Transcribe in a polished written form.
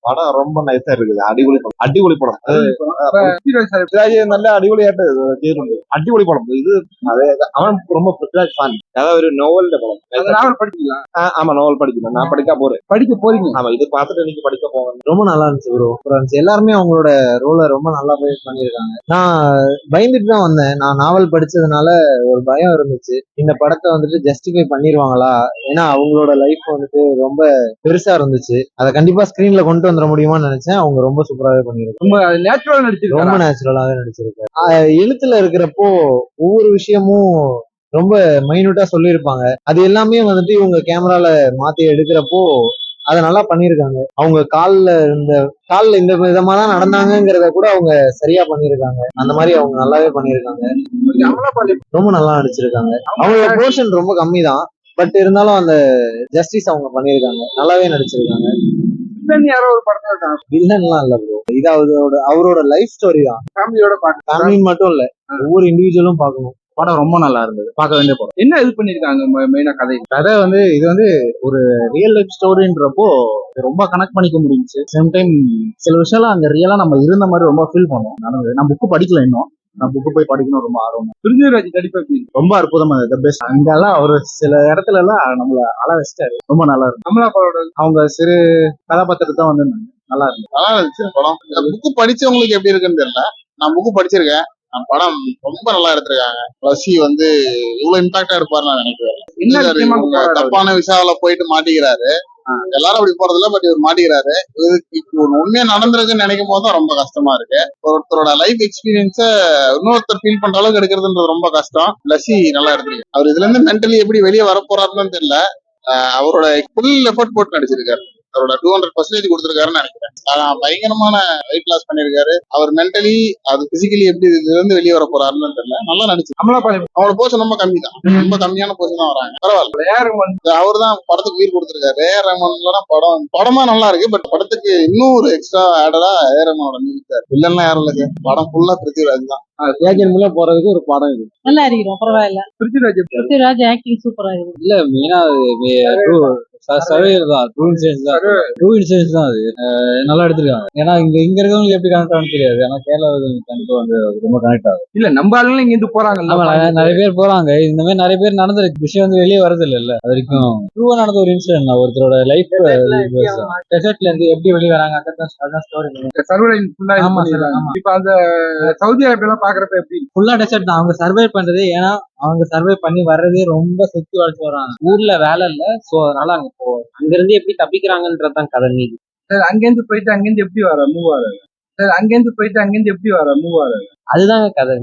படம் ரொம்ப நைஸா இருக்குது. அடிப்பொலி படம். அடிப்பொலி படம். பிருத்திவிராஜ் நல்ல அடிப்பொலியாட்டு செய்திருந்தது. அடிப்பொலி படம். இது அவன் ரொம்ப பிருத்திவிராஜ் ஃபேன். அதாவது ஒரு நோவல் படம். நாவல் படிச்சீங்களா? ஆமா, நோவல் படிக்கணும். நான் படிக்க போறேன். படிக்க போறீங்க? ஆமா, இது பார்த்துட்டு நீங்க படிக்க போவேன். ரொம்ப நல்லா இருந்துச்சு ப்ரோ. எல்லாருமே அவங்களோட ரோலை ரொம்ப நல்லா பண்ணியிருக்காங்க. நான் பயந்துட்டு தான் வந்தேன். நான் நாவல் படிச்சதுனால ஒரு பயம் இருந்துச்சு, இந்த படத்தை வந்துட்டு ஜஸ்டிஃபை பண்ணிருவாங்களா, ஏன்னா அவங்களோட லைஃப் வந்துட்டு ரொம்ப பெருசா இருந்துச்சு, அதை கண்டிப்பா ஸ்கிரீன்ல கொண்டு வந்துட முடியுமான்னு நினைச்சேன். அவங்க ரொம்ப சூப்பராகவே பண்ணிருக்காங்க. ரொம்ப நேச்சுரலா நடிச்சிருக்காங்க. ரொம்ப நேச்சுரலாவே நடிச்சிருக்காரு. எழுத்துல இருக்கிறப்போ ஒவ்வொரு விஷயமும் ரொம்ப மைனூட்டா சொல்லியிருப்பாங்க. அது எல்லாமே வந்துட்டு இவங்க கேமரால மாத்தி எடுக்கிறப்போ அதை நல்லா பண்ணியிருக்காங்க. அவங்க கால்ல இந்த விதமா தான் நடந்தாங்கிறத கூட அவங்க சரியா பண்ணியிருக்காங்க. அந்த மாதிரி அவங்க நல்லாவே பண்ணியிருக்காங்க. ரொம்ப நல்லா நடிச்சிருக்காங்க. அவங்களோட போர்ஷன் ரொம்ப கம்மி தான், பட் இருந்தாலும் அந்த ஜஸ்டிஸ் அவங்க பண்ணியிருக்காங்க. நல்லாவே நடிச்சிருக்காங்க. யாரோ ஒரு படத்துல வில்லன்லாம் இல்ல ப்ரோ. இது அவரோட லைஃப் ஸ்டோரி தான். ஃபேமிலின்னு மட்டும் இல்ல, ஒவ்வொரு இண்டிவிஜுவலும் பார்க்கணும். படம் ரொம்ப நல்லா இருந்தது. பார்க்க வேண்டிய படம். என்ன இது பண்ணிருக்காங்க மெயினா கதை இது வந்து ஒரு ரியல் லைஃப் ஸ்டோரின்றப்போ ரொம்ப கனெக்ட் பண்ணிக்க முடிஞ்சுச்சு. சேம் டைம் சில விஷயம்லாம் அங்க ரியலா நம்ம இருந்த மாதிரி ரொம்ப ஃபீல் பண்ணுவோம். நான் புக்கு படிக்கல இன்னும். நான் புக்கு போய் படிக்கணும் ரொம்ப ஆர்வம். பிருத்திவிராஜ் நடிப்பு ரொம்ப அற்புதமா இருந்தது. பெஸ்ட். அங்கெல்லாம் அவரு சில இடத்துல எல்லாம் நம்மள அழ வச்சிட்டாரு. ரொம்ப நல்லா இருக்கு. கமலாபாலோட அவங்க சிறு கதாபாத்திரத்தை தான் வந்து நல்லா இருக்கு. நல்லா இருந்துச்சு படம். புக்கு படிச்சவங்களுக்கு எப்படி இருக்குன்னு தெரியல. நான் புக்கு படிச்சிருக்கேன். படம் ரொம்ப நல்லா எடுத்திருக்காங்க. ரசி வந்து இவ்வளவு இம்பாக்டா இருப்பாரு நான் நினைக்கிறேன். தப்பான விசாவில போயிட்டு மாட்டிக்கிறாரு. எல்லாரும் அப்படி போறதில்ல, பட் இவர் மாட்டிக்கிறாரு. இதுக்கு உண்மையா நடந்திருக்குன்னு நினைக்கும் போதுதான் ரொம்ப கஷ்டமா இருக்கு. ஒருத்தரோட லைஃப் எக்ஸ்பீரியன்ஸ இன்னொருத்தர் ஃபீல் பண்ற அளவுக்கு எடுக்கிறதுன்றது ரொம்ப கஷ்டம். லசி நல்லா எடுத்திருக்கு. அவர் இதுல இருந்து மென்டலி எப்படி வெளியே வர போறாருன்னு தெரியல. அவரோட ஃபுல் எஃபர்ட் போட்டு நடிச்சிருக்காரு. அவரோட 200% கொடுத்திருக்காருன்னு நினைக்கிறேன். பயங்கரமான வெயிட் லாஸ் பண்ணிருக்காரு. அவர் மென்டலி அது பிசிக்கலி எப்படி இதுல இருந்து வெளியே வர போறாருன்னு தெரியல. நல்லா நடிச்சு. கமலாபாளையம் அவரோட போர்ஷன் ரொம்ப கம்மி தான். ரொம்ப கம்மியான போர்ஷன் தான் வராங்க. பரவாயில்ல. அவர் தான் படத்துக்கு உயிர் கொடுத்திருக்காரு. ஏஆர் ரஹ்மான் படமா நல்லா இருக்கு. பட் படத்துக்கு இன்னும் ஒரு எக்ஸ்ட்ரா ஆடடா ஏஆர் ரஹ்மானோட மியூசிக். இல்லன்னா யாரும் இல்ல. படம் ஃபுல்லா பிருத்திவிராஜ் தான். ஏஜென்ட்ல போறதுக்கு ஒரு படம் இது நல்லா இருக்கிறோம். பரவாயில்ல. பிருத்திவிராஜ் ஆக்டிங் சூப்பரா இருக்கு. இல்ல மெயினா சர்வைவர் தான். ட்ரூ இன்சிடென்ஸ் தான் அது. நல்லா எடுத்திருக்காங்க. ஏன்னா இங்க இருக்கவங்களுக்கு எப்படி கனெக்ட் ஆகும் தெரியாது. ஏன்னா கேரளாவுக்கு கண்டிப்பா வந்து ரொம்ப கனெக்ட் ஆகும். இல்ல நம்ம ஆளுங்க இங்க இருந்து போறாங்க. நிறைய பேர் போறாங்க. இந்த மாதிரி நிறைய பேர் நடந்திருக்கு. விஷயம் வந்து வெளியே வரது இல்ல. அது வரைக்கும் ட்ரூவா நடந்த ஒரு இன்சிடென்ட் தான். ஒருத்தரோட லைஃப் டெசர்ட்ல இருந்து எப்படி வெளியே வராங்க, அதான் ஸ்டோரி. சர்வைவ் ஃபுல்லா. இப்ப அந்த சவுதி அரேபியா பாக்குறப்ப எப்படி ஃபுல்லா டெசர்ட் தான் அவங்க சர்வை பண்றது. ஏன்னா அவங்க சர்வை பண்ணி வர்றதே ரொம்ப சுத்தி வளர்ச்சி வர்றாங்க. ஊர்ல வேலை இல்ல, சோ அதனால அங்க அங்க இருந்து எப்படி தப்பிக்கிறாங்கன்றதான் கதை. நீதி அங்கிருந்து போயிட்டு அங்கிருந்து எப்படி வர மூவ் ஆறாங்க. அங்கிருந்து போயிட்டு அங்கிருந்து எப்படி வர மூவ் ஆறாங்க. அதுதாங்க கதை.